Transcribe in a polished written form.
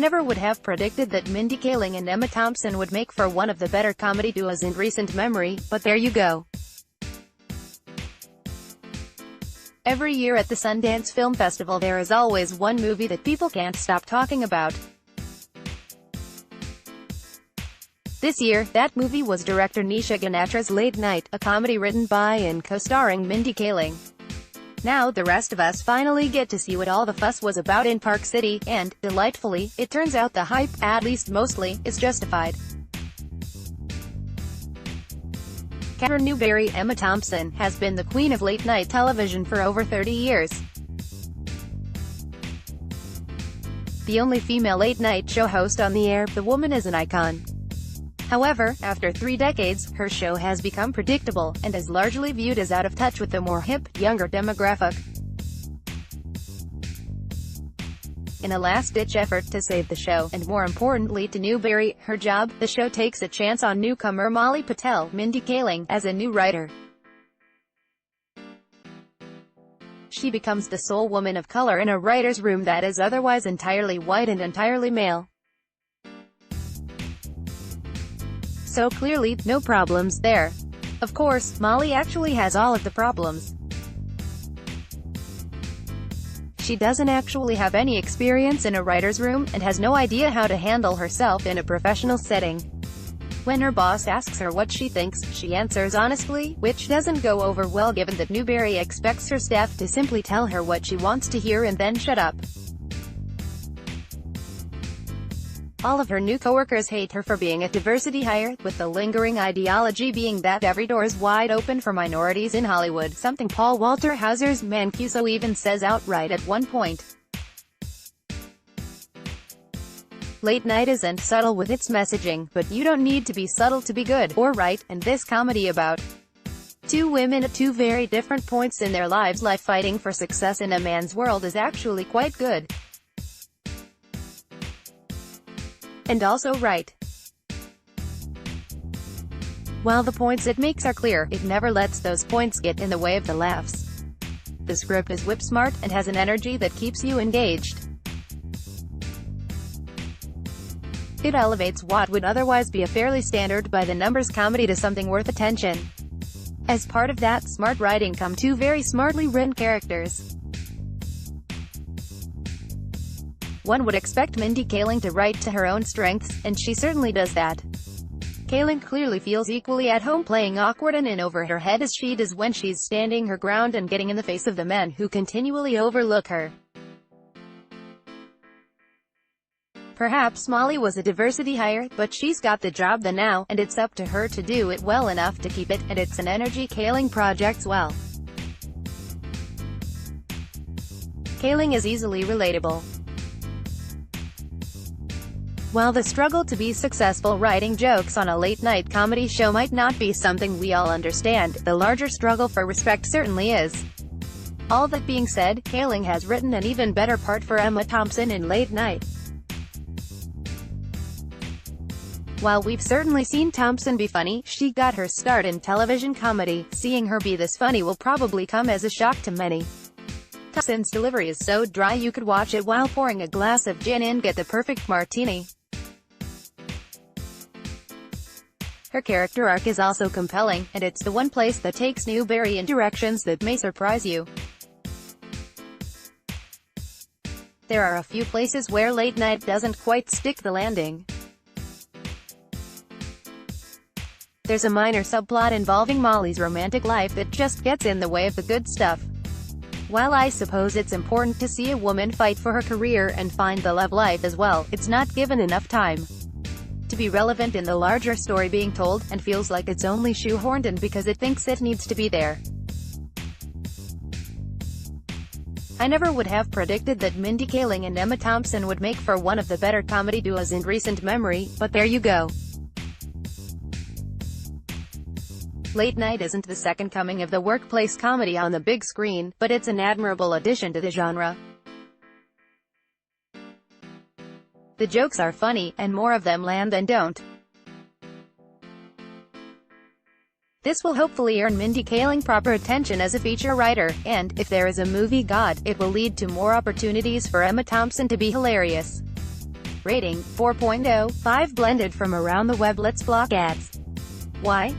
never would have predicted that Mindy Kaling and Emma Thompson would make for one of the better comedy duos in recent memory, but there you go. Every year at the Sundance Film Festival there is always one movie that people can't stop talking about. This year, that movie was director Nisha Ganatra's Late Night, a comedy written by and co-starring Mindy Kaling. Now the rest of us finally get to see what all the fuss was about in Park City, and, delightfully, it turns out the hype, at least mostly, is justified. Catherine Newberry, Emma Thompson, has been the queen of late-night television for over 30 years. The only female late-night show host on the air, the woman is an icon. However, after 3 decades, her show has become predictable, and is largely viewed as out of touch with the more hip, younger demographic. In a last-ditch effort to save the show, and more importantly to Newberry, her job, the show takes a chance on newcomer Molly Patel, Mindy Kaling, as a new writer. She becomes the sole woman of color in a writer's room that is otherwise entirely white and entirely male. So clearly, no problems there. Of course, Molly actually has all of the problems. She doesn't actually have any experience in a writer's room, and has no idea how to handle herself in a professional setting. When her boss asks her what she thinks, she answers honestly, which doesn't go over well given that Newberry expects her staff to simply tell her what she wants to hear and then shut up. All of her new coworkers hate her for being a diversity hire, with the lingering ideology being that every door is wide open for minorities in Hollywood, something Paul Walter Hauser's Mancuso even says outright at one point. Late Night isn't subtle with its messaging, but you don't need to be subtle to be good, or right, and this comedy about two women at two very different points in their lives fighting for success in a man's world is actually quite good. And also right. While the points it makes are clear, it never lets those points get in the way of the laughs. The script is whip-smart, and has an energy that keeps you engaged. It elevates what would otherwise be a fairly standard by-the-numbers comedy to something worth attention. As part of that smart writing come two very smartly written characters. One would expect Mindy Kaling to write to her own strengths, and she certainly does that. Kaling clearly feels equally at home playing awkward and in over her head as she does when she's standing her ground and getting in the face of the men who continually overlook her. Perhaps Molly was a diversity hire, but she's got the job now, and it's up to her to do it well enough to keep it, and it's an energy Kaling projects well. Kaling is easily relatable. While the struggle to be successful writing jokes on a late-night comedy show might not be something we all understand, the larger struggle for respect certainly is. All that being said, Kaling has written an even better part for Emma Thompson in Late Night. While we've certainly seen Thompson be funny, she got her start in television comedy. Seeing her be this funny will probably come as a shock to many. Thompson's delivery is so dry you could watch it while pouring a glass of gin and get the perfect martini. Her character arc is also compelling, and it's the one place that takes Newberry in directions that may surprise you. There are a few places where Late Night doesn't quite stick the landing. There's a minor subplot involving Molly's romantic life that just gets in the way of the good stuff. While I suppose it's important to see a woman fight for her career and find the love life as well, it's not given enough time to be relevant in the larger story being told, and feels like it's only shoehorned in because it thinks it needs to be there. I never would have predicted that Mindy Kaling and Emma Thompson would make for one of the better comedy duos in recent memory, but there you go. Late Night isn't the second coming of the workplace comedy on the big screen, but it's an admirable addition to the genre. The jokes are funny, and more of them land than don't. This will hopefully earn Mindy Kaling proper attention as a feature writer, and, if there is a movie god, it will lead to more opportunities for Emma Thompson to be hilarious. Rating, 4.0, 5 blended from around the web. Let's block ads. Why?